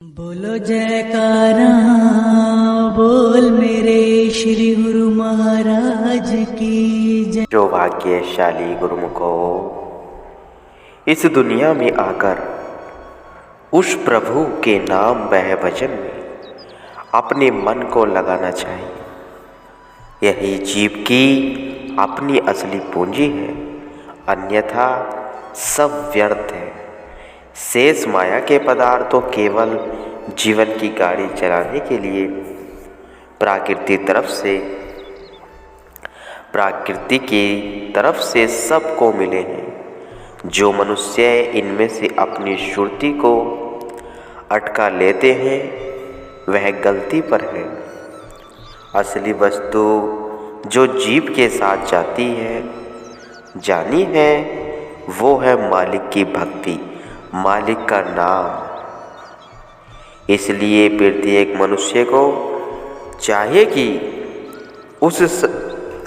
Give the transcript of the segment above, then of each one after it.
बोलो जयकारा, बोल मेरे श्री गुरु महाराज की जय। जो भाग्यशाली गुरुमुखो इस दुनिया में आकर उस प्रभु के नाम वह भजन में अपने मन को लगाना चाहिए। यही जीव की अपनी असली पूंजी है, अन्यथा सब व्यर्थ है। शेष माया के पदार्थ तो केवल जीवन की गाड़ी चलाने के लिए प्रकृति की तरफ से सबको मिले हैं। जो मनुष्य इनमें से अपनी श्रुति को अटका लेते हैं वह गलती पर है। असली वस्तु जो जीव के साथ जानी है वो है मालिक की भक्ति, मालिक का नाम। इसलिए प्रत्येक मनुष्य को चाहिए कि उस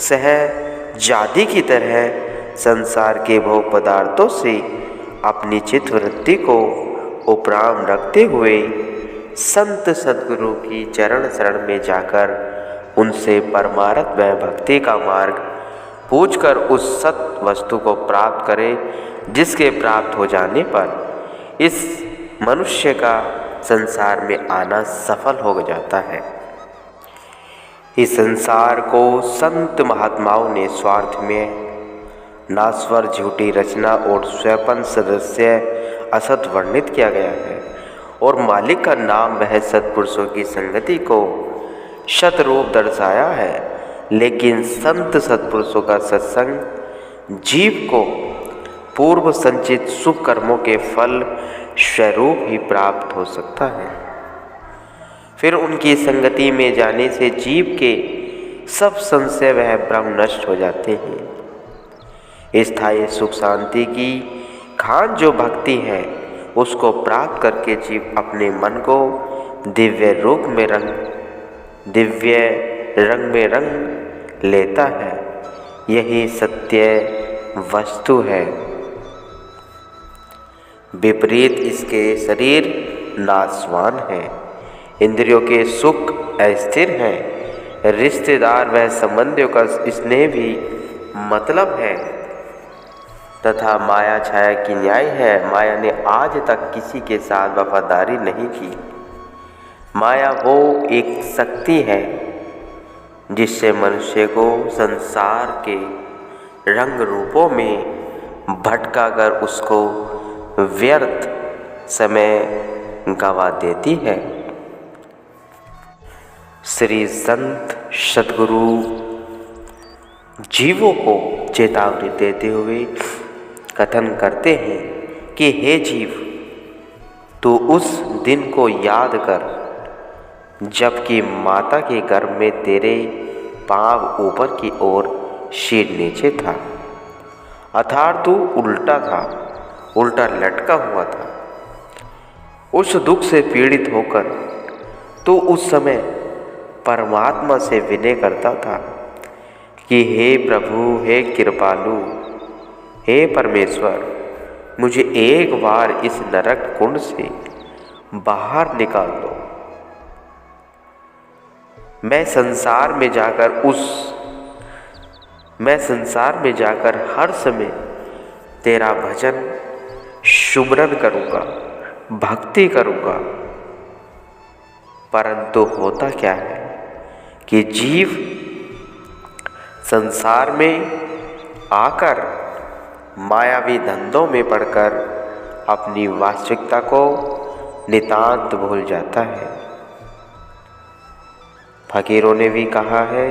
सहजादी की तरह संसार के भोग पदार्थों से अपनी चित्तवृत्ति को उपराम रखते हुए संत सद्गुरु की चरण शरण में जाकर उनसे परमार्थ व भक्ति का मार्ग पूछकर उस सत वस्तु को प्राप्त करे, जिसके प्राप्त हो जाने पर इस मनुष्य का संसार में आना सफल हो जाता है। इस संसार को संत महात्माओं ने स्वार्थ में नास्वर झूठी रचना और स्वयं सदस्य असत वर्णित किया गया है, और मालिक का नाम वह सत्पुरुषों की संगति को शतरूप दर्शाया है। लेकिन संत सत्पुरुषों का सत्संग जीव को पूर्व संचित शुभ कर्मों के फल स्वरूप ही प्राप्त हो सकता है। फिर उनकी संगति में जाने से जीव के सब संशय वह भ्रम नष्ट हो जाते हैं। स्थायी सुख शांति की खान जो भक्ति है उसको प्राप्त करके जीव अपने मन को दिव्य रंग में रंग लेता है। यही सत्य वस्तु है। विपरीत इसके शरीर नाशवान है, इंद्रियों के सुख अस्थिर हैं, रिश्तेदार व संबंधियों का स्नेह भी मतलब है, तथा माया छाया की न्याय है। माया ने आज तक किसी के साथ वफादारी नहीं की। माया वो एक शक्ति है जिससे मनुष्य को संसार के रंग रूपों में भटकाकर उसको व्यर्थ समय गंवा देती है। श्री संत सद्गुरु जीवों को चेतावनी देते हुए कथन करते हैं कि हे जीव, तू उस दिन को याद कर जबकि माता के गर्भ में तेरे पांव ऊपर की ओर सिर नीचे था, अर्थात तू उल्टा लटका हुआ था। उस दुख से पीड़ित होकर तो उस समय परमात्मा से विनय करता था कि हे प्रभु, हे कृपालु, हे परमेश्वर, मुझे एक बार इस नरक कुंड से बाहर निकाल दो। मैं संसार में जाकर हर समय तेरा भजन सुमरन करूँगा, भक्ति करूँगा। परंतु होता क्या है कि जीव संसार में आकर मायावी धंधों में पड़कर अपनी वास्तविकता को नितांत भूल जाता है। फकीरों ने भी कहा है,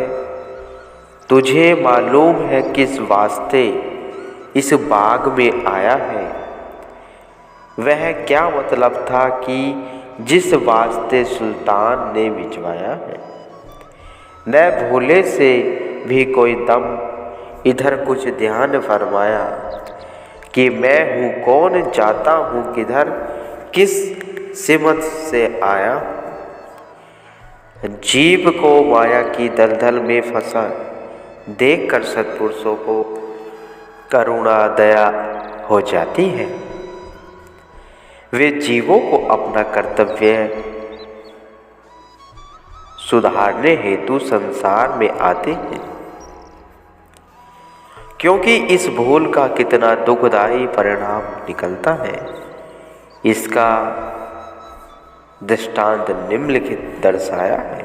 तुझे मालूम है किस वास्ते इस बाग में आया है। वह क्या मतलब था कि जिस वास्ते सुल्तान ने भिजवाया है। न भूले से भी कोई दम इधर कुछ ध्यान फरमाया कि मैं हूँ कौन, जाता हूँ किधर, किस सिमत से आया। जीव को माया की दलदल में फंसा देखकर सत्पुरुषों को करुणा दया हो जाती है। वे जीवों को अपना कर्तव्य सुधारने हेतु संसार में आते हैं, क्योंकि इस भूल का कितना दुखदायी परिणाम निकलता है, इसका दृष्टांत निम्नलिखित दर्शाया है।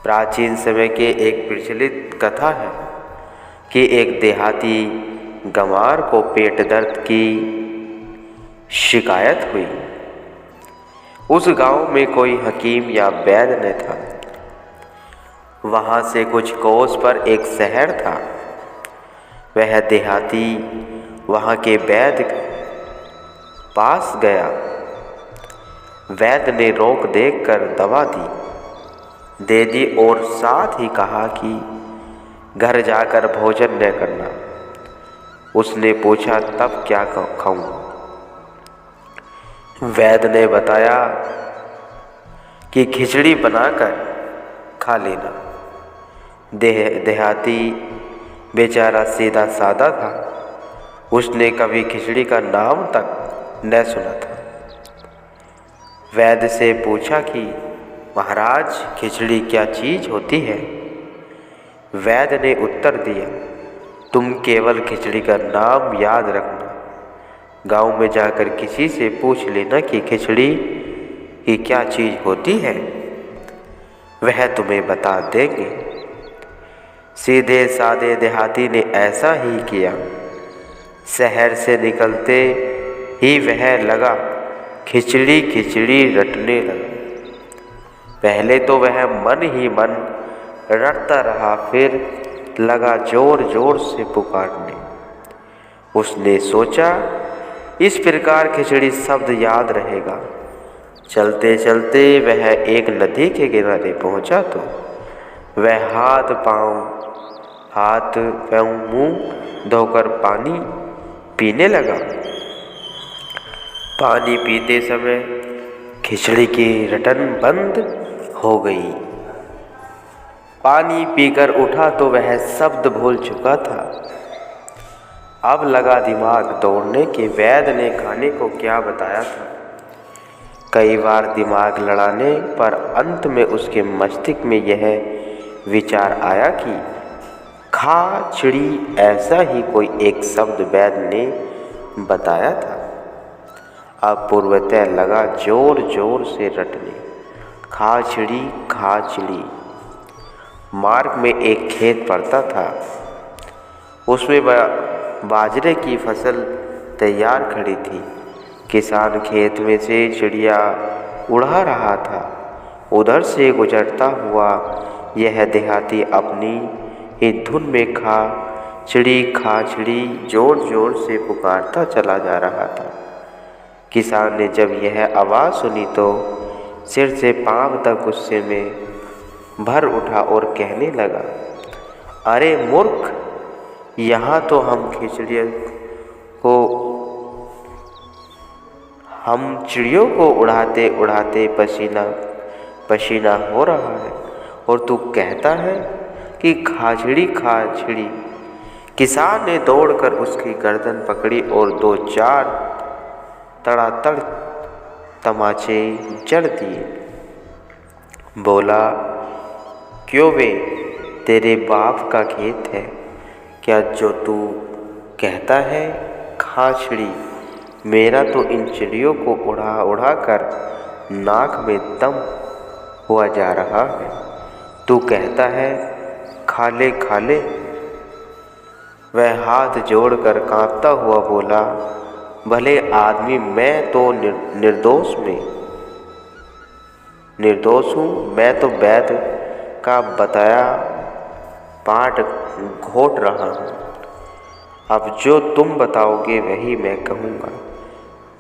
प्राचीन समय के एक प्रचलित कथा है कि एक देहाती गंवार को पेट दर्द की शिकायत हुई। उस गांव में कोई हकीम या वैद्य न था। वहां से कुछ कोस पर एक शहर था। वह देहाती वहां के वैद्य पास गया। वैद्य ने रोक देखकर दवा दे दी और साथ ही कहा कि घर जाकर भोजन न करना। उसने पूछा, तब क्या खाऊं? वैद्य ने बताया कि खिचड़ी बनाकर खा लेना। देहाती बेचारा सीधा साधा था। उसने कभी खिचड़ी का नाम तक न सुना था। वैद्य से पूछा कि महाराज, खिचड़ी क्या चीज होती है? वैद्य ने उत्तर दिया, तुम केवल खिचड़ी का नाम याद रखना। गांव में जाकर किसी से पूछ लेना कि खिचड़ी की क्या चीज होती है, वह तुम्हें बता देंगे। सीधे साधे देहाती ने ऐसा ही किया। शहर से निकलते ही वह लगा खिचड़ी खिचड़ी रटने लगा। पहले तो वह मन ही मन रटता रहा, फिर लगा जोर जोर से पुकारने। उसने सोचा, इस प्रकार खिचड़ी शब्द याद रहेगा। चलते चलते वह एक नदी के किनारे पहुंचा तो वह हाथ पांव मुंह धोकर पानी पीने लगा। पानी पीते समय खिचड़ी की रटन बंद हो गई। पानी पीकर उठा तो वह शब्द भूल चुका था। अब लगा दिमाग दौड़ने कि वैद्य ने खाने को क्या बताया था। कई बार दिमाग लड़ाने पर अंत में उसके मस्तिष्क में यह विचार आया कि खिचड़ी ऐसा ही कोई एक शब्द वैद्य ने बताया था। अब पूर्वतः लगा जोर जोर से रटने, खिचड़ी खिचड़ी। मार्ग में एक खेत पड़ता था। उसमें बाजरे की फसल तैयार खड़ी थी। किसान खेत में से चिड़िया उड़ा रहा था। उधर से गुजरता हुआ यह देहाती अपनी ही धुन में खिचड़ी खिचड़ी जोर जोर से पुकारता चला जा रहा था। किसान ने जब यह आवाज़ सुनी तो सिर से पांव तक गुस्से में भर उठा और कहने लगा, अरे मूर्ख, यहाँ तो हम चिड़ियों को उड़ाते उड़ाते पसीना पसीना हो रहा है और तू कहता है कि खिचड़ी खिचड़ी। किसान ने दौड़कर उसकी गर्दन पकड़ी और 2-4 तड़ातड़ तमाचे जड़ दिए। बोला, क्यों बे, तेरे बाप का खेत है क्या जो तू कहता है खिचड़ी? मेरा तो इन चिड़ियों को उड़ा उड़ा कर नाक में दम हुआ जा रहा है। तू कहता है खा ले खा ले। वह हाथ जोड़कर कांपता हुआ बोला, भले आदमी, मैं तो निर्दोष हूँ। मैं तो वैद्य का बताया पाठ घोट रहा हूँ। अब जो तुम बताओगे वही मैं कहूँगा।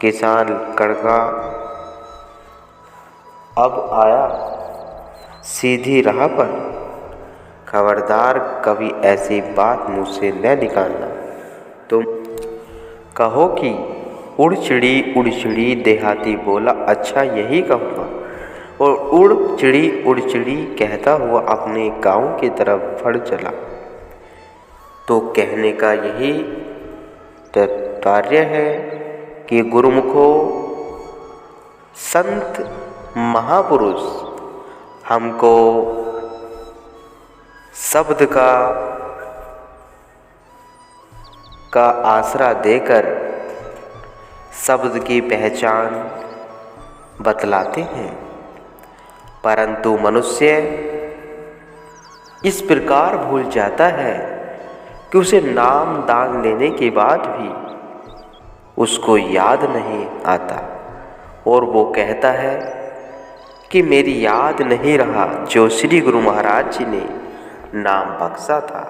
किसान कड़का अब आया सीधी राह पर। खबरदार, कभी ऐसी बात मुँह से न निकालना। तुम कहो कि उड़ चिड़ी देहाती बोला, अच्छा यही कहूँगा। और उड़ चिड़ी कहता हुआ अपने गांव की तरफ बढ़ चला। तो कहने का यही तात्पर्य है कि गुरुमुखो संत महापुरुष हमको शब्द का आसरा देकर शब्द की पहचान बतलाते हैं, परंतु मनुष्य इस प्रकार भूल जाता है कि उसे नाम दान लेने के बाद भी उसको याद नहीं आता और वो कहता है कि मेरी याद नहीं रहा जो श्री गुरु महाराज जी ने नाम बख्शा था।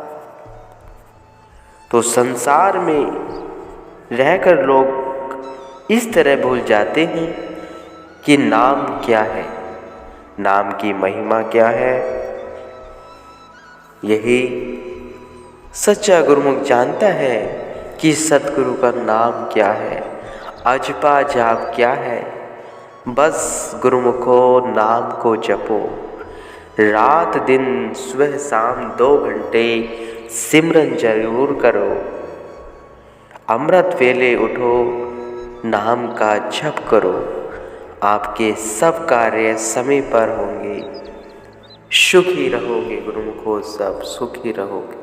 तो संसार में रहकर लोग इस तरह भूल जाते हैं कि नाम क्या है, नाम की महिमा क्या है। यही सच्चा गुरुमुख जानता है कि सतगुरु का नाम क्या है, अजपा जाप क्या है। बस गुरुमुखो नाम को जपो, रात दिन सुबह शाम 2 घंटे सिमरन जरूर करो। अमृत वेले उठो, नाम का जप करो, आपके सब कार्य समय पर होंगे। सुखी रहोगे गुरुमुखो, सब सुखी रहोगे।